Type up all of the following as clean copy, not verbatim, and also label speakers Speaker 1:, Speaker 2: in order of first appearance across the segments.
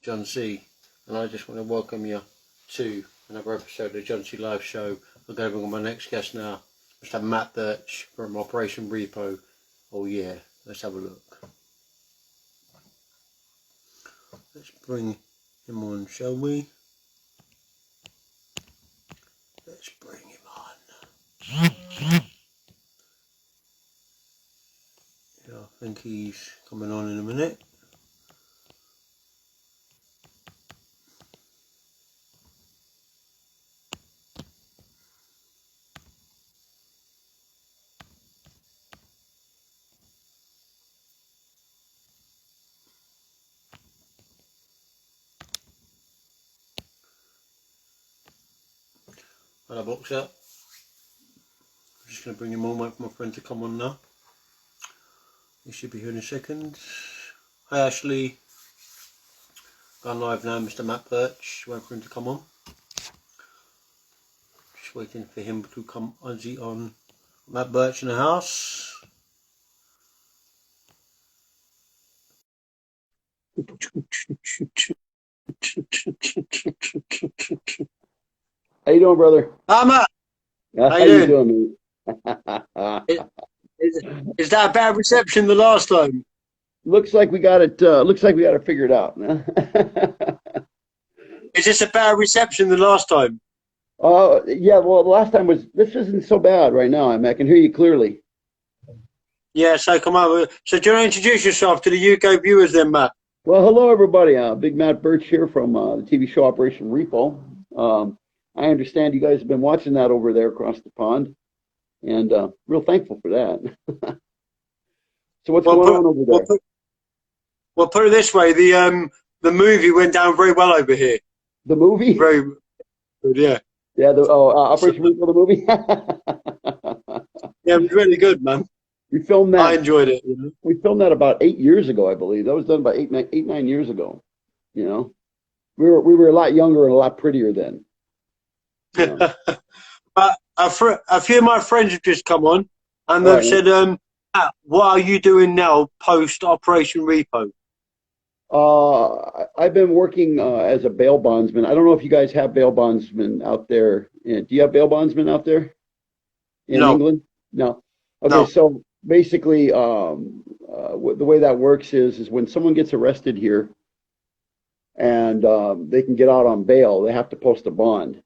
Speaker 1: John C, and I just want to welcome you to another episode of the John C Live Show. I'm going to bring on my next guest now, Mr. Matt Birch from Operation Repo. Oh yeah, let's have a look. Let's bring him on, shall we? Let's bring him on. Yeah, I think he's coming on in a minute. Hello, Boxer. I'm just going to bring him on, wait for my friend to come on now. He should be here in a second. Hi Ashley. Gone live now, Mr. Matt Birch. Wait for him to come on. Just waiting for him to come on. Matt Birch in the house.
Speaker 2: How you doing, brother?
Speaker 1: Hi Matt.
Speaker 2: How you doing,
Speaker 1: mate? Is that a bad reception the last time?
Speaker 2: Looks like we got it. Looks like we got it figured out.
Speaker 1: Is this a bad reception the last time?
Speaker 2: Yeah. Well, the last time was. This isn't so bad right now. I can hear you clearly.
Speaker 1: Yeah. So come on. So do you want to introduce yourself to the UK viewers, then, Matt?
Speaker 2: Well, hello everybody. Big Matt Birch here from the TV show Operation Repo. I understand you guys have been watching that over there across the pond, and real thankful for that. So what's going on over there?
Speaker 1: Well, put it this way: the movie went down very well over here.
Speaker 2: The movie?
Speaker 1: Very good, yeah.
Speaker 2: Yeah. Operation Repo, the movie.
Speaker 1: Yeah, it was really good, man.
Speaker 2: We filmed that.
Speaker 1: I enjoyed it. You know?
Speaker 2: We filmed that about 8 years ago, I believe. That was done about 9 years ago. You know, we were a lot younger and a lot prettier then. You know?
Speaker 1: But a few of my friends have just come on, and they've said, Matt, what are you doing now post Operation Repo?
Speaker 2: I've been working as a bail bondsman. I don't know if you guys have bail bondsmen out there. Do you have bail bondsmen out there in England? No. Okay, no. So basically, the way that works is when someone gets arrested here and they can get out on bail, they have to post a bond.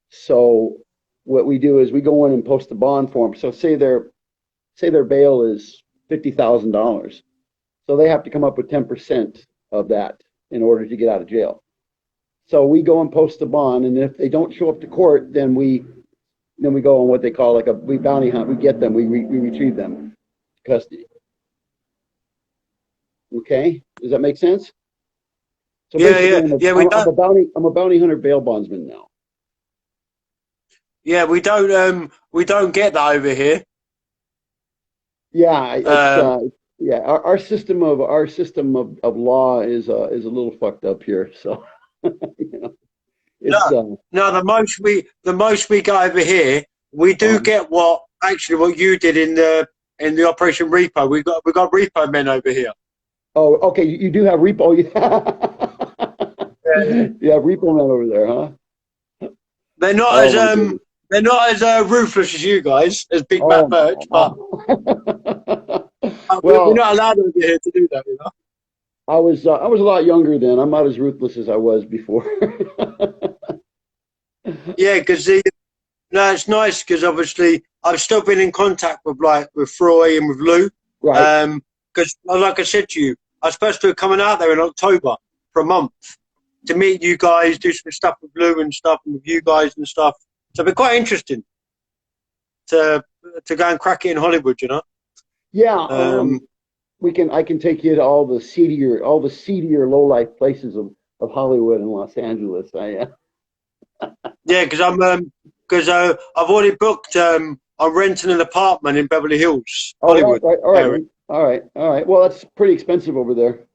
Speaker 2: So what we do is we go in and post a bond for them. So say their bail is $50,000. So they have to come up with 10% of that in order to get out of jail. So we go and post a bond, and if they don't show up to court, then we go on what they call like we bounty hunt. We get them. We retrieve them to custody. Okay, does that make sense? So
Speaker 1: yeah.
Speaker 2: I'm a bounty hunter bail bondsman now.
Speaker 1: Yeah, we don't get that over here.
Speaker 2: Yeah, yeah. Our system of law is a little fucked up here. So you know.
Speaker 1: No, the most we got over here, we do get what you did in the Operation Repo. We got repo men over here.
Speaker 2: Oh, okay. You do have repo. Yeah, repo men over there, huh?
Speaker 1: They're not as ruthless as you guys, as Big Matt Birch, but we're not allowed over here to do that, you know.
Speaker 2: I was a lot younger then. I'm not as ruthless as I was before.
Speaker 1: Yeah, because it's nice because obviously I've still been in contact with Froy and with Lou.
Speaker 2: Right.
Speaker 1: Because like I said to you, I was supposed to be coming out there in October for a month to meet you guys, do some stuff with Lou and stuff, and with you guys and stuff. So it'd be quite interesting to go and crack it in Hollywood, you know.
Speaker 2: Yeah. I can take you to all the seedier low life places of Hollywood and Los Angeles.
Speaker 1: Yeah, because I've already booked. I'm renting an apartment in Beverly Hills, Hollywood.
Speaker 2: All right. Well, that's pretty expensive over there.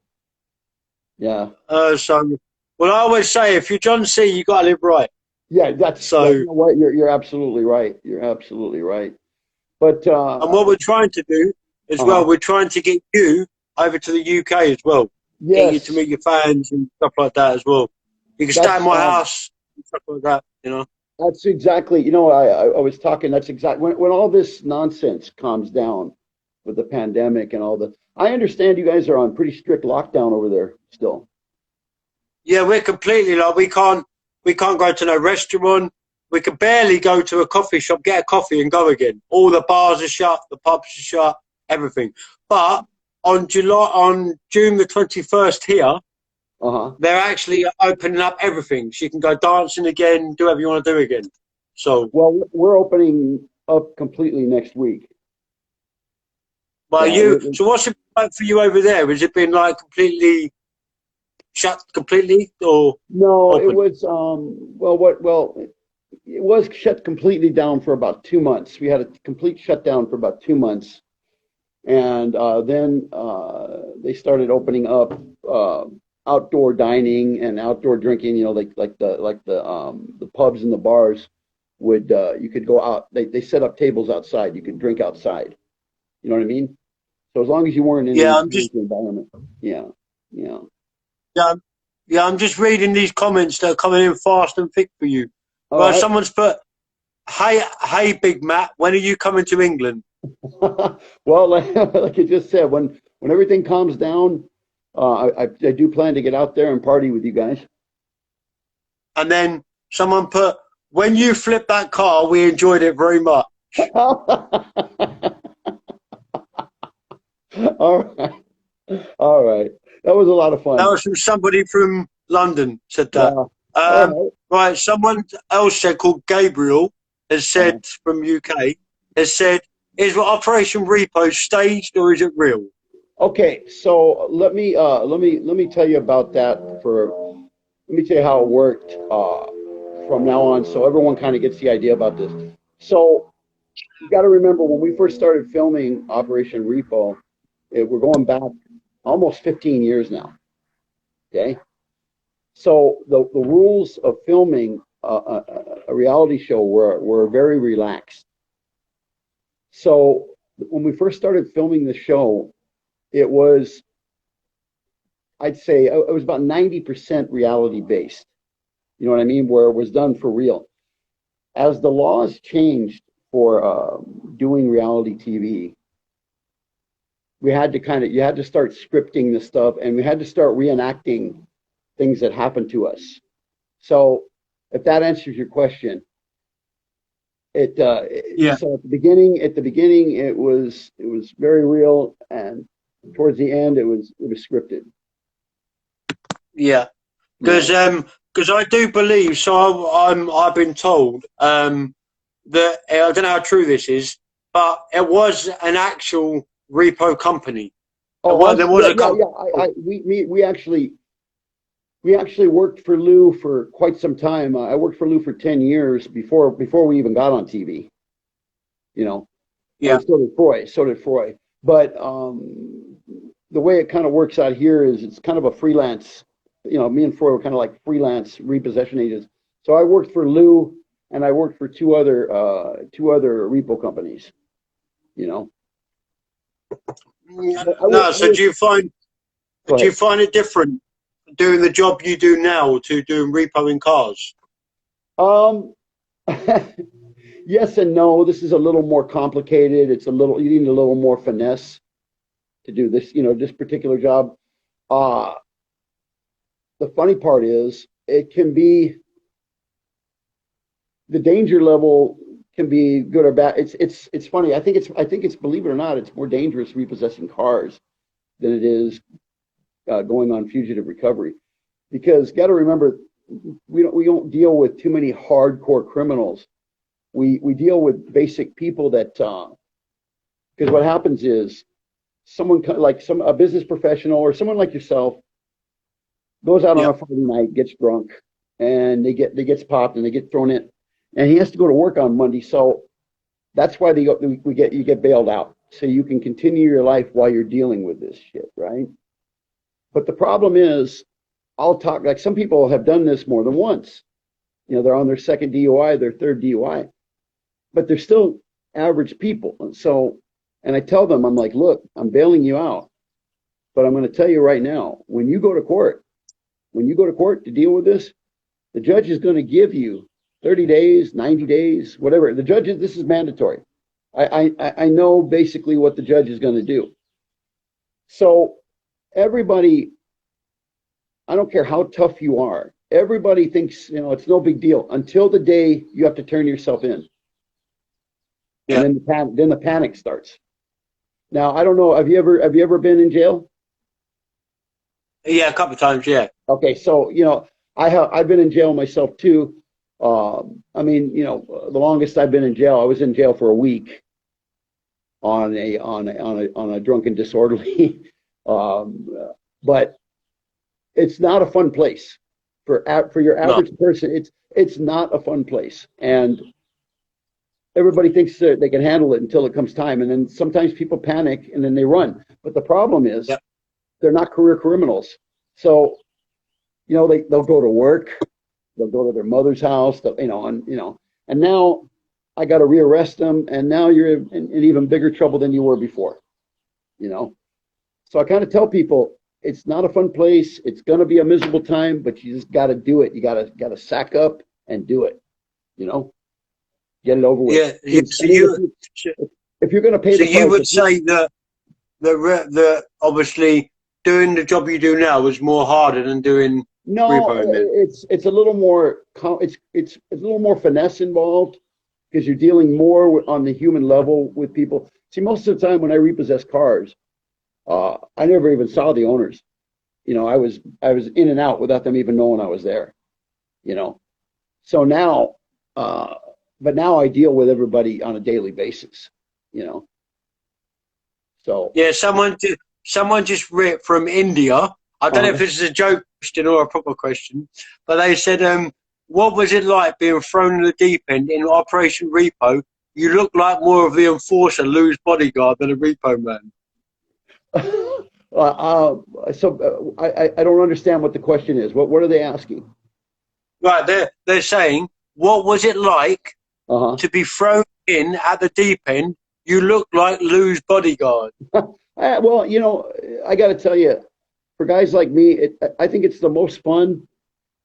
Speaker 2: Yeah.
Speaker 1: Well, I always say, if you're John C, you got to live right.
Speaker 2: Yeah, that's so. You know what? You're absolutely right. You're absolutely right. But
Speaker 1: and what we're trying to do as well, we're trying to get you over to the UK as well. get you to
Speaker 2: Yes,
Speaker 1: meet your fans and stuff like that as well. You can stay at
Speaker 2: that's
Speaker 1: my house and stuff like that, you know.
Speaker 2: that's exactly. You know, I was talking. That's exactly when all this nonsense calms down with the pandemic and all the. I understand you guys are on pretty strict lockdown over there still.
Speaker 1: Yeah, we're completely like we can't go to no restaurant. We can barely go to a coffee shop, get a coffee, and go again. All the bars are shut, the pubs are shut, everything. But on June the 21st here,
Speaker 2: Uh-huh.
Speaker 1: they're actually opening up everything. So you can go dancing again, do whatever you want to do again. So,
Speaker 2: Well, we're opening up completely next week.
Speaker 1: but
Speaker 2: Yeah,
Speaker 1: so what's it like for you over there? Has it been like completely shut completely or
Speaker 2: no, it
Speaker 1: open?
Speaker 2: was it was shut completely down for about 2 months. We had a complete shutdown for about 2 months, and then they started opening up outdoor dining and outdoor drinking. You know, like the pubs and the bars would you could go out. They set up tables outside. You could drink outside. You know what I mean? So as long as you weren't in an
Speaker 1: Yeah,
Speaker 2: enclosed environment. Yeah, yeah.
Speaker 1: yeah, yeah. I'm just reading these comments that are coming in fast and thick for you.
Speaker 2: All
Speaker 1: Well,
Speaker 2: right.
Speaker 1: someone's put, hey, Big Matt, when are you coming to England?
Speaker 2: Well, like you just said, when everything calms down, I do plan to get out there and party with you guys.
Speaker 1: And then someone put, when you flipped that car, we enjoyed it very much.
Speaker 2: All right, all right. That was a lot of
Speaker 1: That
Speaker 2: fun.
Speaker 1: was from somebody from London said that.
Speaker 2: Yeah.
Speaker 1: Um,
Speaker 2: All
Speaker 1: right, someone else said called Gabriel has
Speaker 2: right.
Speaker 1: said from UK has said, is Operation Repo staged or is it real?
Speaker 2: Okay, so let me tell you about that for let me tell you how it worked from now on so everyone kind of gets the idea about this. So you got to remember when we first started filming Operation Repo, we're going back almost 15 years now. Okay, so the rules of filming a reality show were very relaxed. So when we first started filming the show, it was I'd say it was about 90% reality based. You know what I mean? Where it was done for real. As the laws changed for doing reality TV, we had to you had to start scripting the stuff and we had to start reenacting things that happened to us. So if that answers your question,
Speaker 1: Yeah,
Speaker 2: so at the beginning it was very real, and towards the end it was scripted.
Speaker 1: yeah.
Speaker 2: Yeah.
Speaker 1: Because I do believe so. I've been told that I don't know how true this is, but it was an actual repo company.
Speaker 2: Oh,
Speaker 1: There was
Speaker 2: yeah,
Speaker 1: a
Speaker 2: yeah,
Speaker 1: company.
Speaker 2: yeah. We actually worked for Lou for quite some time. I worked for Lou for 10 years before we even got on TV, you know,
Speaker 1: Yeah,
Speaker 2: and so did Froy. So did Froy. But the way it kind of works out here is it's kind of a freelance. You know, me and Froy were kind of like freelance repossession agents. So I worked for Lou, and I worked for two other repo companies. You know, but I would
Speaker 1: no.
Speaker 2: I
Speaker 1: So
Speaker 2: would go
Speaker 1: do you
Speaker 2: ahead.
Speaker 1: find it different doing the job you do now to doing repoing cars?
Speaker 2: Um, yes and no. This is a little more complicated. You need a little more finesse to do this, this particular job. Uh, the funny part is it can be the danger level can be good or bad. It's funny. I think it's believe it or not, it's more dangerous repossessing cars than it is going on fugitive recovery. Because got to remember, we don't deal with too many hardcore criminals. We deal with basic people that because what happens is someone like a business professional or someone like yourself goes out on
Speaker 1: Yeah,
Speaker 2: a Friday night, gets drunk, and they gets popped and they get thrown in, and he has to go to work on Monday. So that's why you get bailed out so you can continue your life while you're dealing with this shit, right? But the problem is, I'll talk like some people have done this more than once. They're on their second DUI, their third DUI, but they're still average people. And I tell them, I'm like, look, I'm bailing you out. But I'm going to tell you right now, when you go to court, to deal with this, the judge is going to give you 30 days, 90 dages, whatever. The judge, this is mandatory. I know basically what the judge is going to do. So everybody, I don't care how tough you are, everybody thinks, it's no big deal until the day you have to turn yourself in. Yeah. And then the panic starts. Now, I don't know, have you ever been in jail?
Speaker 1: Yeah, a couple of times, yeah.
Speaker 2: Okay, so, I've been in jail myself too. I mean, the longest I've been in jail, I was in jail for a week on a drunken disorderly. But it's not a fun place for your average person. It's not a fun place, and everybody thinks that they can handle it until it comes time, and then sometimes people panic and then they run. But the problem is, they're not career criminals, so they'll go to work, they'll go to their mother's house, and now I got to rearrest them, and now you're in even bigger trouble than you were before. So I kind of tell people, it's not a fun place. It's going to be a miserable time, but you just got to do it. You got to sack up and do it. Get it over with.
Speaker 1: Yeah. So
Speaker 2: if you're going to pay,
Speaker 1: so you would say that obviously doing the job you do now was more harder than doing repo.
Speaker 2: It's a little more it's a little more finesse involved because you're dealing more on the human level with people. See, most of the time when I repossess cars, I never even saw the owners. I was in and out without them even knowing I was there. So now, but now I deal with everybody on a daily basis. So
Speaker 1: yeah, someone just ripped from India. I don't know if this is a joke question or a proper question, but they said, what was it like being thrown in the deep end in Operation Repo? You look like more of the enforcer, Lou's bodyguard, than a repo man.
Speaker 2: So I don't understand what the question is. What are they asking?
Speaker 1: Right, they're saying, what was it like to be thrown in at the deep end? You look like Lou's bodyguard.
Speaker 2: Well, I got to tell you, for guys like me, I think it's the most fun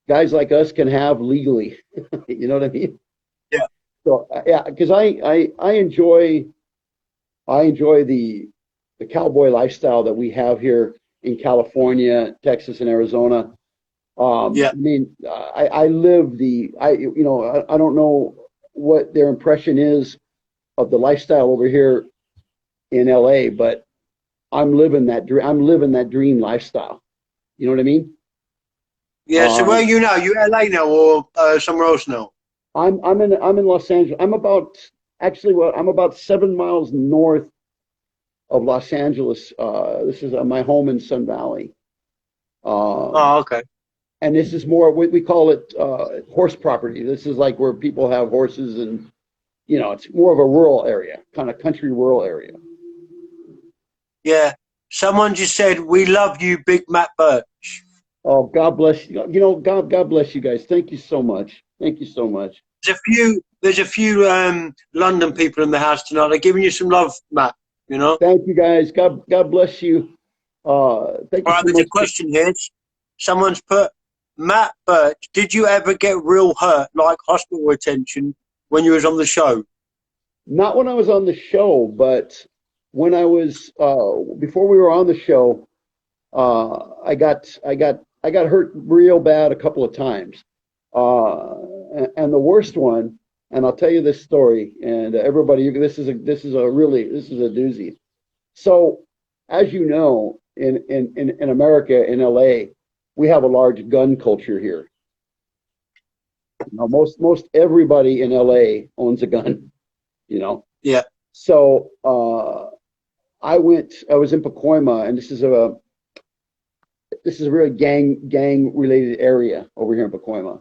Speaker 2: guys like us can have legally. You know what I mean?
Speaker 1: Yeah.
Speaker 2: So yeah, because I enjoy the cowboy lifestyle that we have here in California, Texas, and Arizona. I mean, I live I don't know what their impression is of the lifestyle over here in LA, but I'm living that dream lifestyle. You know what I mean?
Speaker 1: Yeah. So where are you now? You LA now or somewhere else now?
Speaker 2: I'm in Los Angeles. I'm about 7 miles north of Los Angeles. This is my home in Sun Valley.
Speaker 1: Okay.
Speaker 2: And this is more, we call it horse property. This is like where people have horses, and it's more of a rural area, kind of country rural area.
Speaker 1: Yeah. Someone just said, "We love you, Big Matt Birch."
Speaker 2: Oh, God bless you. God bless you guys. Thank you so much. Thank you so much.
Speaker 1: There's a few London people in the house tonight. They're giving you some love, Matt.
Speaker 2: Thank you guys. God bless you. Thank you.
Speaker 1: All right, there's a question here. Someone's put, Matt Birch, did you ever get real hurt, like hospital attention, when you was on the show?
Speaker 2: Not when I was on the show, but when I was before we were on the show, I got hurt real bad a couple of times, and the worst one. And I'll tell you this story, and everybody, this is a doozy. So, as you know, in America, in LA, we have a large gun culture here. Most everybody in LA owns a gun.
Speaker 1: Yeah.
Speaker 2: So I was in Pacoima, and this is a really gang related area over here in Pacoima,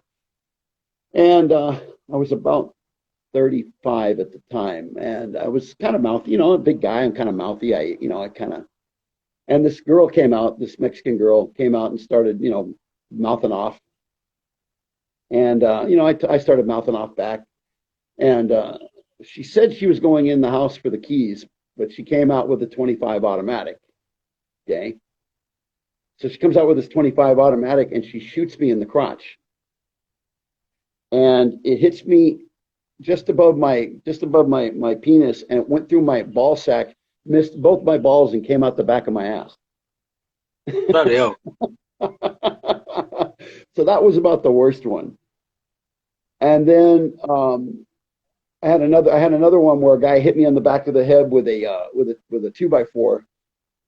Speaker 2: and I was about 35 at the time, and I was kind of mouthy, a big guy. I'm kind of mouthy. And this girl came out, this Mexican girl came out and started, mouthing off. And, I started mouthing off back. And she said she was going in the house for the keys, but she came out with a .25 automatic. Okay. So she comes out with this 25 automatic and she shoots me in the crotch. And it hits me just above my penis, and it went through my ball sack, missed both my balls, and came out the back of my ass.
Speaker 1: Bloody hell.
Speaker 2: So that was about the worst one. And then I had another one where a guy hit me on the back of the head with a 2x4,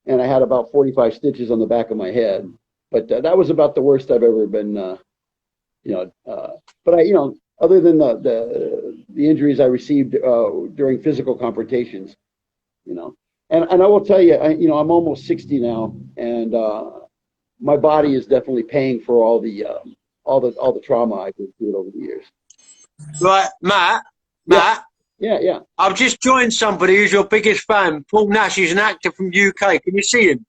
Speaker 2: and I had about 45 stitches on the back of my head. But that was about the worst I've ever been. But I, other than the injuries I received during physical confrontations, and I will tell you, I'm almost 60 now, and my body is definitely paying for all the trauma I've been through over the years.
Speaker 1: Right, Matt.
Speaker 2: Yeah.
Speaker 1: I've just joined somebody who's your biggest fan. Paul Nash. He's an actor from UK. Can you see him?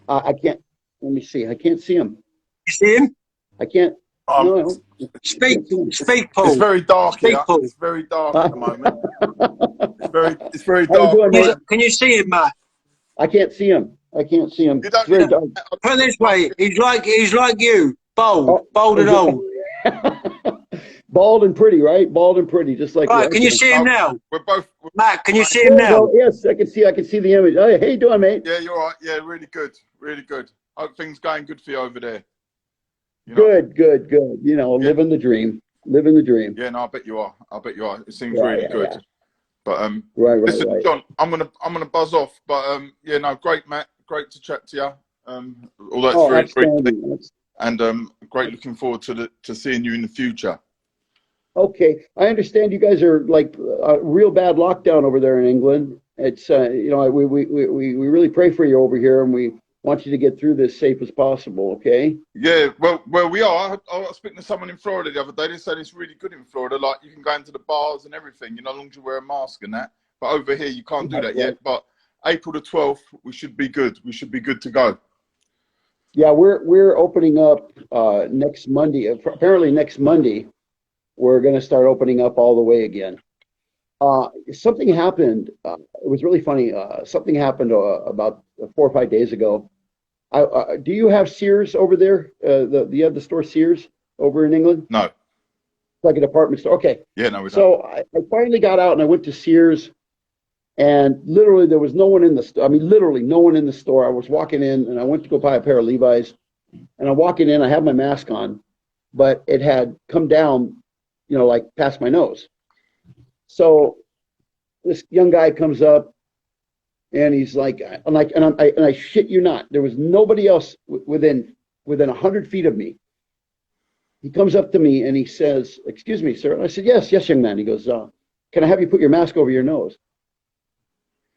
Speaker 2: I can't. Let me see. I can't see him.
Speaker 1: You see him?
Speaker 2: I can't. No.
Speaker 1: Speak, Paul.
Speaker 3: It's very dark here.
Speaker 1: Paul.
Speaker 3: It's very dark at the moment. It's very dark.
Speaker 2: Can
Speaker 1: you see him, Matt?
Speaker 2: I can't see him. It's very dark.
Speaker 1: Put it this way, he's like you, bald and old.
Speaker 2: Bald and pretty, right? Bald and pretty, just like.
Speaker 1: Right, can you see him now?
Speaker 3: We're
Speaker 1: Matt, can you see him now?
Speaker 2: Yes, I can see the image. Hey, how you doing, mate?
Speaker 3: Yeah, you're right. Yeah, really good. Hope things going good for you over there.
Speaker 2: Good. Living the dream.
Speaker 3: Yeah, no, I bet you are. It seems really good. Yeah. But listen, John, I'm gonna buzz off. But great, Matt. Great to chat to you. All that's very great. And great looking forward to seeing you in the future.
Speaker 2: Okay, I understand you guys are like a real bad lockdown over there in England. It's we really pray for you over here, and we want you to get through this safe as possible. Okay.
Speaker 3: Yeah, well, we are. I was speaking to someone in Florida the other day. They said it's really good in Florida. Like you can go into the bars and everything, as long as you wear a mask and that. But over here, you can't do that yet. But April the 12th, we should be good. We should be good to go.
Speaker 2: Yeah, we're opening up next Monday. Apparently next Monday, we're going to start opening up all the way again. Something happened. It was really funny. Something happened about 4 or 5 days ago. Do you have Sears over there? Do you have the store Sears over in England?
Speaker 3: No.
Speaker 2: Like a department store? Okay.
Speaker 3: Yeah, no, we don't.
Speaker 2: So I finally got out and I went to Sears, and literally there was no one in the store. I mean, literally no one in the store. I was walking in and I went to go buy a pair of Levi's, and I'm walking in. I have my mask on, but it had come down, like past my nose. So this young guy comes up, and he's like, and I shit you not, there was nobody else within 100 feet of me. He comes up to me and he says, "Excuse me, sir." And I said, Yes, young man." He goes, "Can I have you put your mask over your nose?"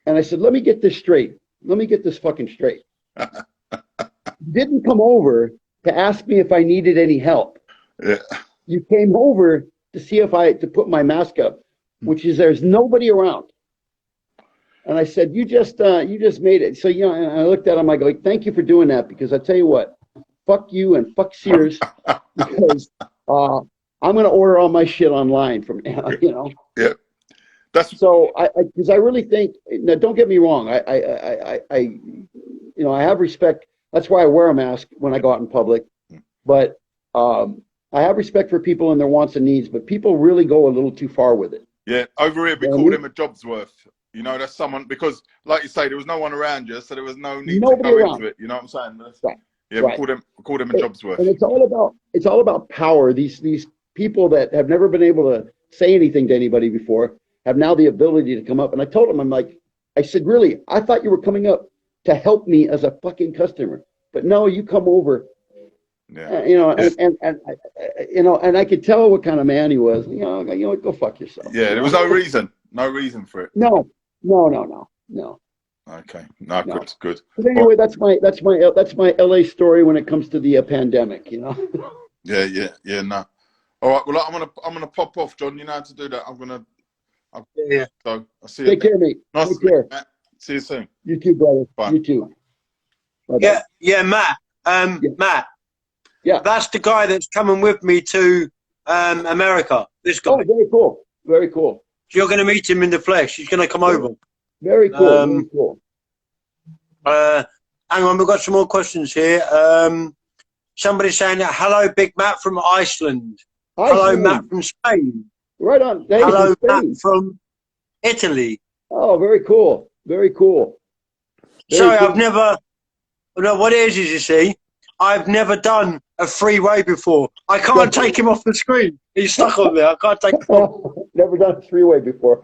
Speaker 2: And I said, "Let me get this straight. Let me get this fucking straight." You didn't come over to ask me if I needed any help.
Speaker 3: Yeah. You
Speaker 2: came over to see to put my mask up, which is there's nobody around. And I said, you just made it. So, and I looked at him, I go, "Thank you for doing that, because I tell you what, fuck you and fuck Sears, because I'm going to order all my shit online from now,
Speaker 3: Yeah.
Speaker 2: So because I really think, now don't get me wrong, I have respect. That's why I wear a mask when I go out in public. But I have respect for people and their wants and needs, but people really go a little too far with it.
Speaker 3: Yeah, over here we call him a job's worth. That's someone, because like you say, there was no one around you, so there was no need to go into it. You know what I'm saying?
Speaker 2: Right.
Speaker 3: Yeah, we called him a job's worth.
Speaker 2: And it's all about power. These people that have never been able to say anything to anybody before have now the ability to come up. And I told him, I said, really, I thought you were coming up to help me as a fucking customer, but no, you come over. Yeah. And I could tell what kind of man he was. Go fuck yourself.
Speaker 3: Yeah, there was no reason for it.
Speaker 2: No.
Speaker 3: Okay, no. Good.
Speaker 2: But anyway, that's my LA story when it comes to the pandemic.
Speaker 3: Yeah, no. All right, well, I'm gonna pop off, John. You know how to do that.
Speaker 1: Yeah.
Speaker 3: So I'll see you.
Speaker 2: Take care, mate.
Speaker 3: Nice
Speaker 2: Take care.
Speaker 3: Matt. See you soon.
Speaker 2: You too, brother.
Speaker 3: Bye.
Speaker 2: You too. Bye-bye.
Speaker 1: Yeah, Matt. Matt.
Speaker 2: Yeah.
Speaker 1: That's the guy that's coming with me to America. This guy.
Speaker 2: Oh, very cool. Very cool.
Speaker 1: So you're going to meet him in the flesh. He's going to come over.
Speaker 2: Very cool. Very cool.
Speaker 1: hang on, we've got some more questions here. Somebody's saying that hello, Big Matt from Iceland. Hello, Matt from Spain.
Speaker 2: Right on. Hey,
Speaker 1: hello, Matt from Italy.
Speaker 2: Oh, very cool. Very cool.
Speaker 1: Sorry, I've never. No, what it is you see, I've never done a three-way before. I can't take him off the screen. He's stuck on there. I can't take him off.
Speaker 2: Never done a three-way before.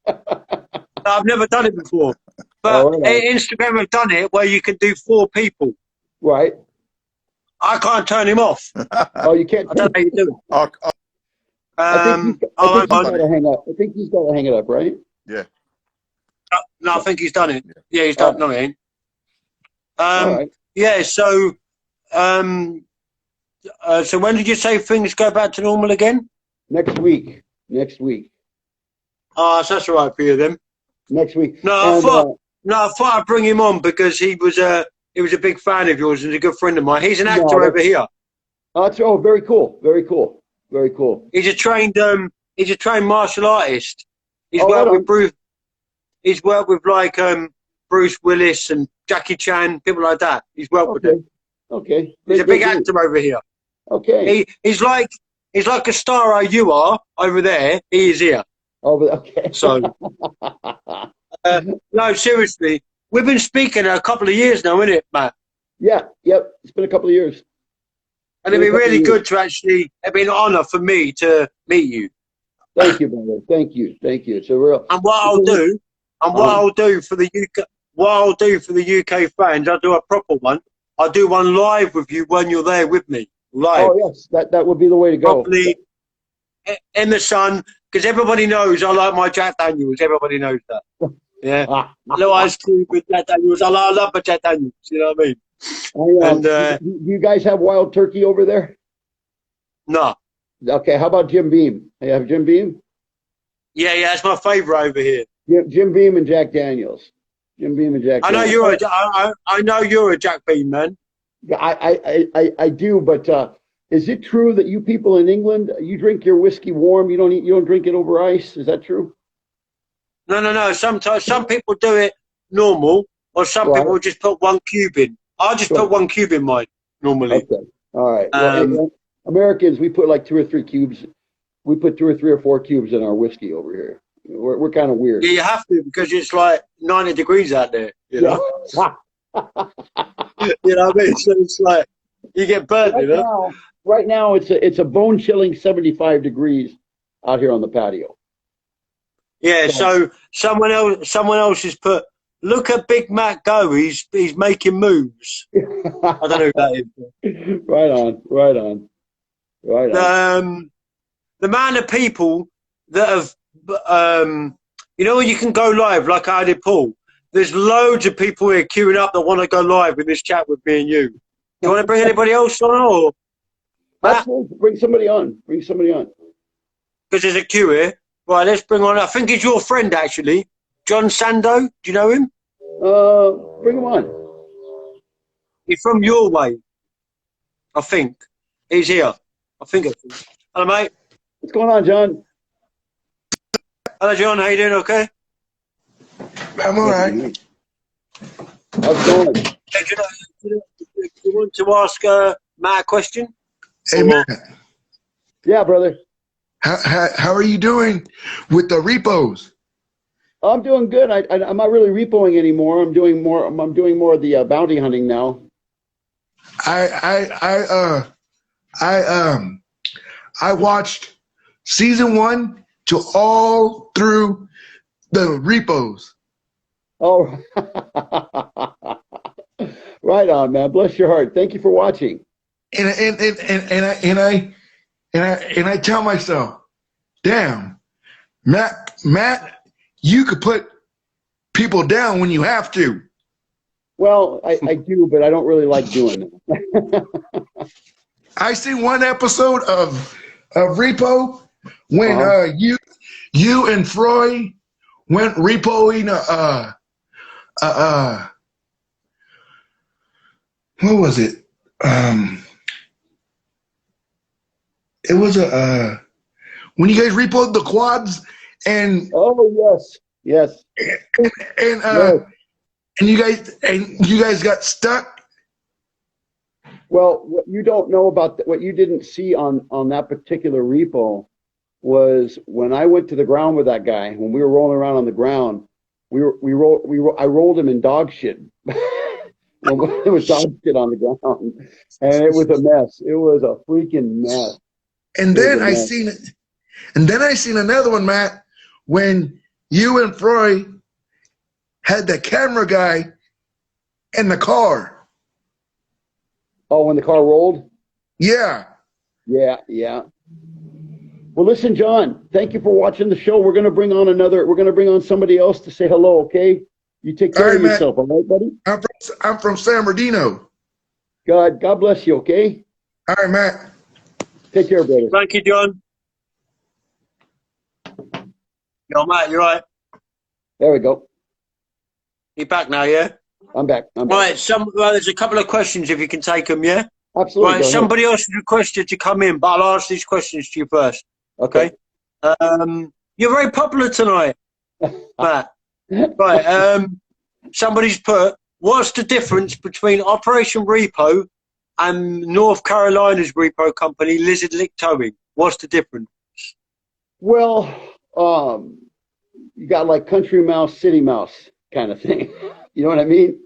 Speaker 1: I've never done it before. But Instagram have done it where you can do 4 people.
Speaker 2: Right.
Speaker 1: I can't turn him off.
Speaker 2: Oh, you can't.
Speaker 1: I don't know how you do it.
Speaker 2: I think he's got to hang up. I think he's got to hang it up, right?
Speaker 3: Yeah.
Speaker 1: No, I think he's done it. Yeah, he's done. No, he ain't.
Speaker 2: Right.
Speaker 1: Yeah. So, so when did you say things go back to normal again?
Speaker 2: Next week. Next week.
Speaker 1: Oh, so that's all right for you then.
Speaker 2: Next week.
Speaker 1: No, I thought I'd bring him on because he was a big fan of yours and a good friend of mine. He's an actor over here.
Speaker 2: Oh, very cool. Very cool. Very cool.
Speaker 1: He's a trained martial artist. He's worked with Bruce. He's worked with like Bruce Willis and Jackie Chan, people like that. He's worked with them.
Speaker 2: Okay.
Speaker 1: He's a big actor over here.
Speaker 2: Okay.
Speaker 1: He's like a star you are over there. He is here.
Speaker 2: Oh, okay.
Speaker 1: So no, seriously, we've been speaking a couple of years now, isn't it, Matt?
Speaker 2: Yeah. Yep. It's been a couple of years.
Speaker 1: And it'd be really good to actually. It'd be an honor for me to meet you.
Speaker 2: Thank you, brother. Thank you. Thank you. It's a real.
Speaker 1: And what I'll do for the UK fans, I'll do a proper one. I'll do one live with you when you're there with me. Live.
Speaker 2: Oh yes, that would be the way to go.
Speaker 1: Properly in the sun, because everybody knows I like my Jack Daniels. Everybody knows that. Yeah. Little ice cream with Jack Daniels. I love my Jack Daniels. You know what I mean?
Speaker 2: And do you guys have wild turkey over there?
Speaker 1: No.
Speaker 2: Okay. How about Jim Beam? You have Jim Beam?
Speaker 1: Yeah, that's my favorite over here.
Speaker 2: Jim Beam and Jack Daniels. Jim Beam and Jack.
Speaker 1: I know you're a Jack Beam man.
Speaker 2: I do, but is it true that you people in England, you drink your whiskey warm? You don't drink it over ice? Is that true?
Speaker 1: No. Sometimes some people do it normal, or some people just put 1 cube in. I'll just put 1 cube in mine normally.
Speaker 2: Okay. All right. Americans, we put like 2 or 3 cubes. We put 2 or 3 or 4 cubes in our whiskey over here. We're kind of weird.
Speaker 1: Yeah, you have to because it's like 90 degrees out there. You know. You know what I mean? So it's like you get burnt.
Speaker 2: Right now, it's a bone-chilling 75 degrees out here on the patio.
Speaker 1: Yeah. So someone else has put. Look at Big Mac go. He's making moves. I don't know who that is.
Speaker 2: Right on.
Speaker 1: The amount of people that have, you know, when you can go live like I did, Paul. There's loads of people here queuing up that want to go live in this chat with me and you. Do you want to bring anybody else on, or
Speaker 2: bring somebody on? Because
Speaker 1: there's a queue here. Right, let's bring on. I think he's your friend actually. John Sando, do you know him?
Speaker 2: Bring him on.
Speaker 1: He's from your way, I think. He's here. I think. Hello, mate.
Speaker 2: What's going on, John?
Speaker 1: Hello, John. How you doing? Okay.
Speaker 4: I'm all right.
Speaker 2: How's it going?
Speaker 1: Hey, do you want to ask Matt a question?
Speaker 4: Hey, Matt.
Speaker 2: Yeah, brother.
Speaker 4: How are you doing with the repos?
Speaker 2: I'm doing good. I'm not really repoing anymore. I'm doing more of the bounty hunting now.
Speaker 4: I watched season 1 to all through the repos.
Speaker 2: Oh, right on, man. Bless your heart. Thank you for watching.
Speaker 4: And I tell myself, damn, Matt, you could put people down when you have to.
Speaker 2: Well, I do, but I don't really like doing it.
Speaker 4: I see one episode of Repo when you and Freud went repoing what was it? It was when you guys repoed the quads and
Speaker 2: oh yes.
Speaker 4: And you guys got stuck?
Speaker 2: Well, what you don't know about what you didn't see on that particular repo was when I went to the ground with that guy, when we were rolling around on the ground, I rolled him in dog shit. There was dog shit on the ground, and it was a mess. It was a freaking mess.
Speaker 4: And then I seen another one, Matt, when you and Froy had the camera guy in the car.
Speaker 2: Oh, when the car rolled?
Speaker 4: Yeah.
Speaker 2: Yeah, yeah. Well, listen, John, thank you for watching the show. We're going to bring on somebody else to say hello, okay? You take care of yourself, all right, buddy?
Speaker 4: I'm from San Bernardino.
Speaker 2: God bless you, okay?
Speaker 4: All right, Matt.
Speaker 2: Take care, brother.
Speaker 1: Thank you, John. Yo, Matt, you right?
Speaker 2: There we go.
Speaker 1: You back now, yeah?
Speaker 2: I'm back.
Speaker 1: Right, there's a couple of questions if you can take them, yeah?
Speaker 2: Absolutely.
Speaker 1: Right, somebody else requested to come in, but I'll ask these questions to you first. Okay? You're very popular tonight, Matt. Right, somebody's put, what's the difference between Operation Repo and North Carolina's repo company, Lizard Lick Towing? What's the difference?
Speaker 2: Well, you got like country mouse, city mouse kind of thing. You know what I mean?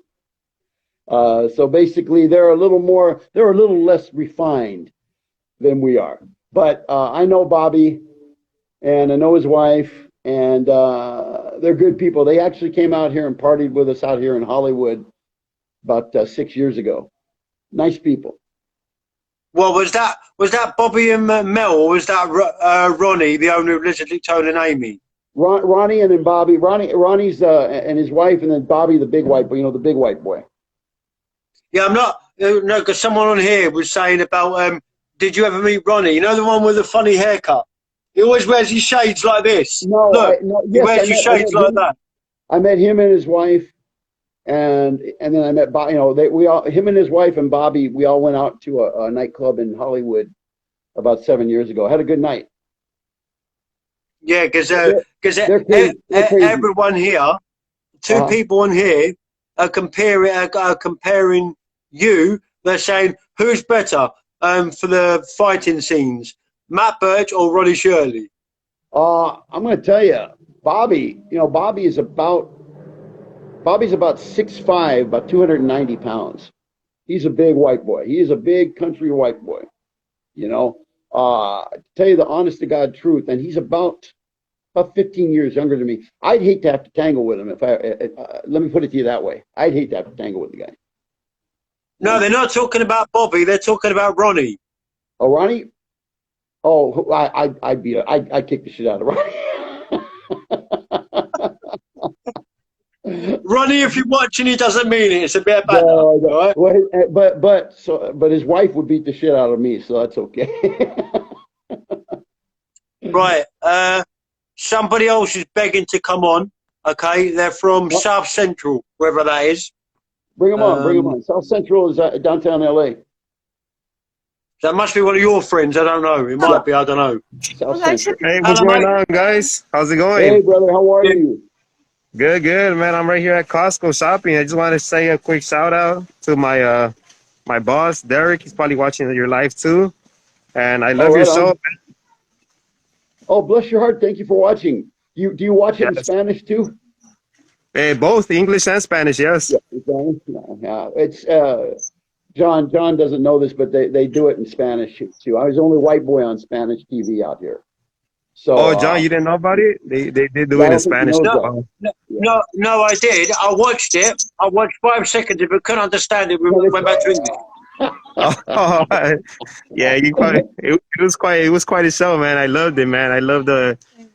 Speaker 2: So basically, they're a little less refined than we are. But I know Bobby, and I know his wife, and they're good people. They actually came out here and partied with us out here in Hollywood about 6 years ago. Nice people.
Speaker 1: Well, was that Bobby and Mel, or was that Ronnie, the owner of Lizard Lick Towing, and Amy?
Speaker 2: Ronnie and then Bobby. Ronnie's and his wife, and then Bobby, the big white boy. You know, the big white boy. Yeah,
Speaker 1: I'm not. No, because someone on here was saying about. Did you ever meet Ronnie? You know, the one with the funny haircut. He always wears his shades like this.
Speaker 2: No,
Speaker 1: look, he wears his shades like that.
Speaker 2: I met him and his wife, and then I met Bobby. You know, him and his wife and Bobby. We all went out to a nightclub in Hollywood about 7 years ago. Had a good night.
Speaker 1: Yeah, because everyone here, two people on here are comparing you. They're saying who's better for the fighting scenes, Matt Birch or Ronnie Shirley?
Speaker 2: I'm going to tell you, Bobby. You know, Bobby's about 6'5", about 290 pounds. He's a big white boy. He is a big country white boy. You know, to tell you the honest to God truth, and he's about 15 years younger than me. I'd hate to have to tangle with him let me put it to you that way. I'd hate to have to tangle with the guy.
Speaker 1: No, they're not talking about Bobby. They're talking about Ronnie.
Speaker 2: Oh, Ronnie? Oh, I'd kick the shit out of Ronnie.
Speaker 1: Ronnie, if you're watching, he doesn't mean it. It's a bit bad.
Speaker 2: No, right? Well, but his wife would beat the shit out of me, so that's okay.
Speaker 1: Right. Somebody else is begging to come on. Okay, they're from South Central, wherever that is.
Speaker 2: Bring them on. South Central is downtown LA.
Speaker 1: That must be one of your friends. I don't know. It might be. I don't know.
Speaker 5: Hey, what's going on, guys? How's it going?
Speaker 2: Hey, brother. How are you?
Speaker 5: Good, man. I'm right here at Costco shopping. I just want to say a quick shout out to my my boss, Derek. He's probably watching your live too. And I love your show.
Speaker 2: Oh, bless your heart. Thank you for watching. Do you watch it in Spanish too?
Speaker 5: Both English and Spanish, yes.
Speaker 2: Yeah, it's John doesn't know this, but they do it in Spanish too. I was the only white boy on Spanish TV out here. So,
Speaker 5: John, you didn't know about it? They did do it in Spanish.
Speaker 1: No, I did. I watched it. I watched 5 seconds of it, couldn't understand it. We went back to English.
Speaker 5: Yeah, it was quite a show, man. I loved it, man. I loved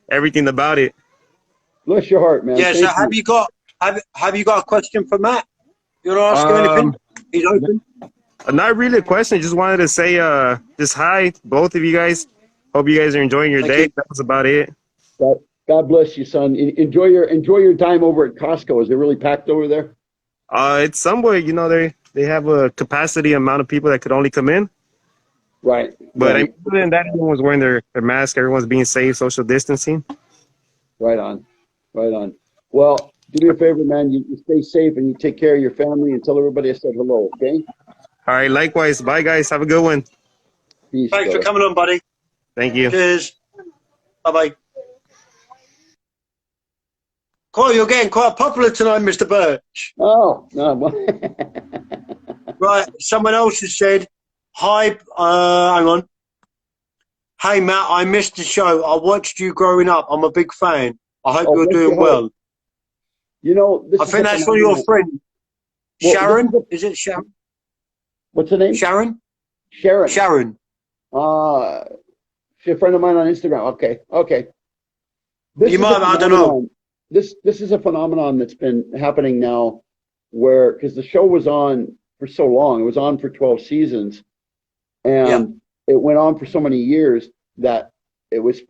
Speaker 5: everything about it.
Speaker 2: Bless your heart, man.
Speaker 1: Yeah. So have you got a question for Matt? You want to ask him anything? He's open.
Speaker 5: Not really a question. Just wanted to say just hi, both of you guys. Hope you guys are enjoying your day. That was about it.
Speaker 2: God bless you, son. Enjoy your time over at Costco. Is it really packed over there?
Speaker 5: It's somewhere, you know, they have a capacity amount of people that could only come in.
Speaker 2: Right.
Speaker 5: But I mean, that everyone was wearing their mask. Everyone's being safe, social distancing.
Speaker 2: Right on. Well, Do me a favor, man. You stay safe and you take care of your family and tell everybody I said hello, okay?
Speaker 5: All right, likewise. Bye, guys. Have a good one.
Speaker 2: Peace,
Speaker 1: Thanks
Speaker 2: brother.
Speaker 1: for coming on, buddy.
Speaker 5: Thank you.
Speaker 1: Cheers. Bye-bye. Cool, you're getting quite popular tonight, Mr. Birch.
Speaker 2: Oh, no.
Speaker 1: Right, someone else has said, hi, hang on. Hey, Matt, I missed the show. I watched you growing up. I'm a big fan. I hope you're doing well.
Speaker 2: You know,
Speaker 1: I think that's one of your friends. Sharon? Is it Sharon?
Speaker 2: What's her name?
Speaker 1: Sharon?
Speaker 2: Sharon.
Speaker 1: Sharon.
Speaker 2: She's a friend of mine on Instagram. Okay, okay.
Speaker 1: You might, I don't know.
Speaker 2: This is a phenomenon that's been happening now where, because the show was on for so long, it was on for 12 seasons, and it went on for so many years that it was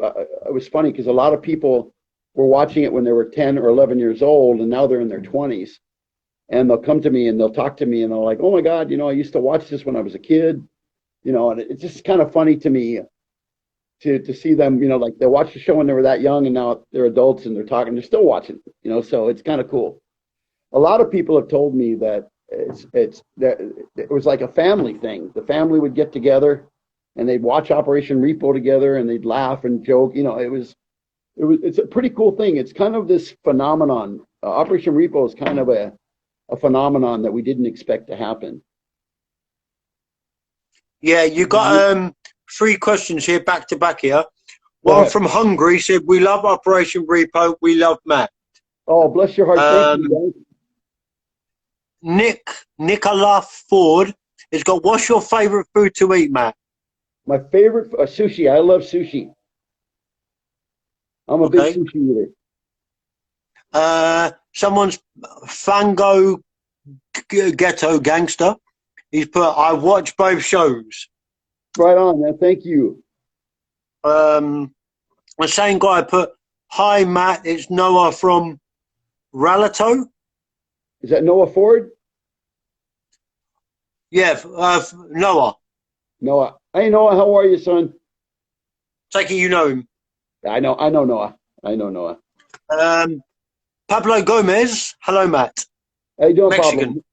Speaker 2: funny because a lot of people were watching it when they were 10 or 11 years old, and now they're in their 20s. And they'll come to me and they'll talk to me and they're like, oh my God, you know, I used to watch this when I was a kid, you know, and it's just kind of funny to me to see them, you know, like they watched the show when they were that young and now they're adults and they're talking, they're still watching, you know, so it's kind of cool. A lot of people have told me that it was like a family thing. The family would get together and they'd watch Operation Repo together and they'd laugh and joke, you know, it's a pretty cool thing. It's kind of this phenomenon. Operation Repo is kind of a phenomenon that we didn't expect to happen.
Speaker 1: Yeah, you got 3 questions here, back to back here. One from Hungary said, we love Operation Repo, we love Matt.
Speaker 2: Oh, bless your heart. Thank you, guys.
Speaker 1: Nicola Ford has got, what's your favorite food to eat, Matt?
Speaker 2: My favorite, sushi. I love sushi. I'm a big sushi eater.
Speaker 1: Someone's Fango Ghetto Gangster. He's put, I watch both shows.
Speaker 2: Right on, man. Thank you.
Speaker 1: The same guy put, hi, Matt. It's Noah from Ralato.
Speaker 2: Is that Noah Ford?
Speaker 1: Yeah, Noah.
Speaker 2: Noah. Hey, Noah. How are you, son?
Speaker 1: Take it you know him.
Speaker 2: I know Noah. I know Noah.
Speaker 1: Pablo Gomez. Hello, Matt.
Speaker 2: How you doing,
Speaker 1: Mexican.
Speaker 2: Pablo?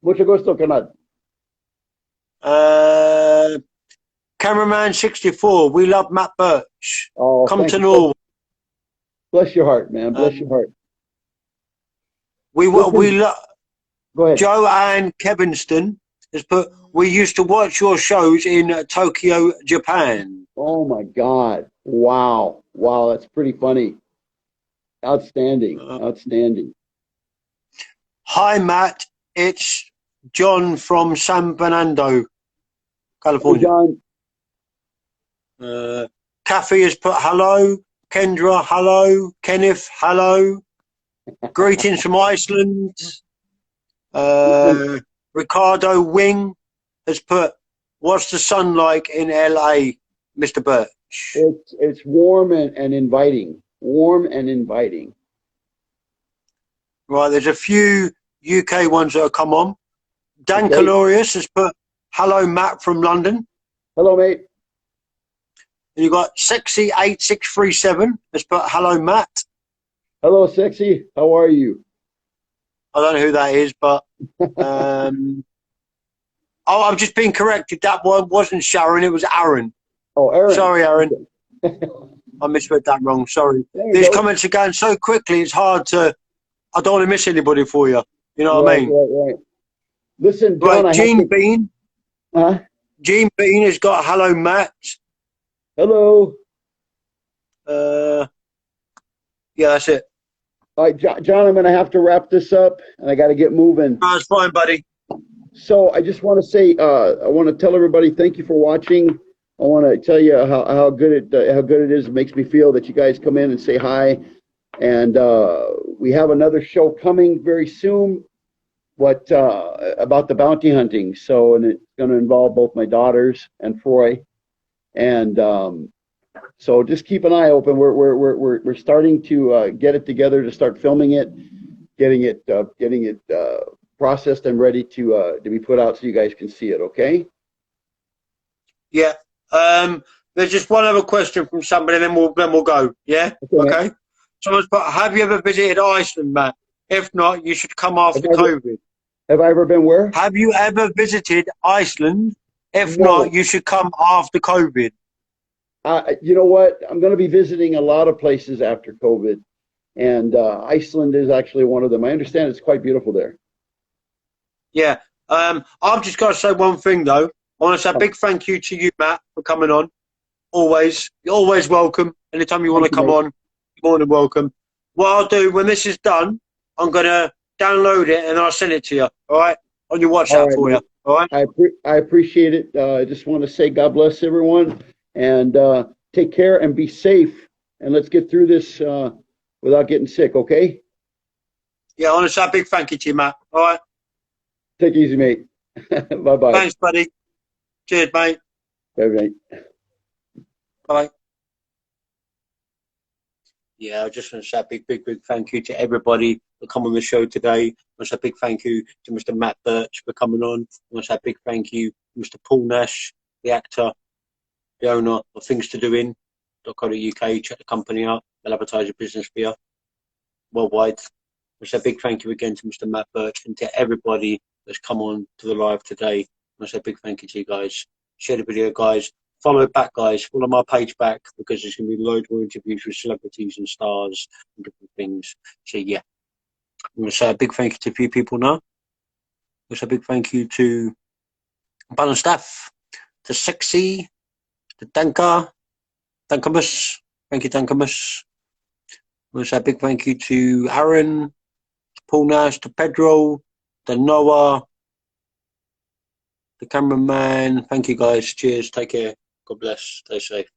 Speaker 2: Mucho gusto, canal.
Speaker 1: Cameraman 64. We love Matt Birch.
Speaker 2: Oh,
Speaker 1: come to Norway.
Speaker 2: Bless your heart, man. Bless your heart.
Speaker 1: We love.
Speaker 2: Go ahead.
Speaker 1: Joanne Kevinston has put, we used to watch your shows in Tokyo, Japan.
Speaker 2: Oh my God. Wow. Wow, that's pretty funny. Outstanding. Outstanding.
Speaker 1: Hi, Matt. It's John from San Fernando, California.
Speaker 2: Hey,
Speaker 1: John. Kathy has put hello. Kendra, hello. Kenneth, hello. Greetings from Iceland. Ricardo Wing has put, what's the sun like in LA, Mr. Birch?
Speaker 2: It's warm and inviting. Warm and inviting.
Speaker 1: Right, there's a few UK ones that have come on. Dan Calorius has put, hello, Matt from London.
Speaker 2: Hello, mate.
Speaker 1: And you've got Sexy8637 has put, hello, Matt.
Speaker 2: Hello, Sexy. How are you?
Speaker 1: I don't know who that is, but oh, I'm just being corrected. That one wasn't Sharon, it was Aaron.
Speaker 2: Oh, Aaron.
Speaker 1: Sorry, Aaron. I misread that wrong. Sorry. These comments are going so quickly, it's hard to, I don't want to miss anybody for you. You know what I mean?
Speaker 2: Right. Listen, John,
Speaker 1: right, Gene Bean. Gene Bean has got hello, Matt.
Speaker 2: Hello.
Speaker 1: Yeah, that's it.
Speaker 2: All right, John, I'm going to have to wrap this up, and I got to get moving.
Speaker 1: That's fine, buddy.
Speaker 2: So I just want to say, I want to tell everybody thank you for watching. I want to tell you how good it is. It makes me feel that you guys come in and say hi. And we have another show coming very soon, but about the bounty hunting. So, and it's going to involve both my daughters and Froy. And so just keep an eye open. We're starting to get it together to start filming it, getting it processed and ready to be put out so you guys can see it. Okay?
Speaker 1: Yeah. There's just one other question from somebody, then we'll go. Yeah. Okay. Someone's put, have you ever visited Iceland, Matt? If not, you should come after COVID.
Speaker 2: Have I ever been where?
Speaker 1: Have you ever visited Iceland? If
Speaker 2: No.
Speaker 1: not, you should come after COVID.
Speaker 2: You know what? I'm going to be visiting a lot of places after COVID, and Iceland is actually one of them. I understand it's quite beautiful there.
Speaker 1: Yeah. I've just got to say one thing, though. I want to say a big thank you to you, Matt, for coming on. Always. You're always welcome. Anytime you want to come on, you're more than welcome. What I'll do, when this is done, I'm going to download it and I'll send it to you, all right? On your WhatsApp for you, all right?
Speaker 2: I appreciate it. I just want to say God bless everyone, and take care and be safe. And let's get through this without getting sick, okay?
Speaker 1: Yeah, honestly, a big thank you to you, Matt, all right?
Speaker 2: Take it easy, mate. Bye-bye.
Speaker 1: Thanks, buddy. Cheers, mate.
Speaker 2: Bye, mate.
Speaker 1: Bye. Yeah, I just want to say a big thank you to everybody for coming on the show today. I want to say a big thank you to Mr. Matt Birch for coming on. I want to say a big thank you to Mr. Paul Nash, the actor, the owner of Things to Do In.co.uk. Check the company out. They'll advertise your business for you worldwide. I want to say a big thank you again to Mr. Matt Birch and to everybody that's come on to the live today. I want to say a big thank you to you guys. Share the video, guys. Follow it back, guys. Follow my page back, because there's going to be loads more interviews with celebrities and stars and different things. So, yeah. I'm going to say a big thank you to a few people now. I'm going to say a big thank you to Bun and Staff, to Sexy, to Dankamus. Thank you, Dankamus. I'm going to say a big thank you to Aaron, to Paul Nash, to Pedro, to Noah, the cameraman. Thank you, guys. Cheers. Take care. God bless. Stay safe.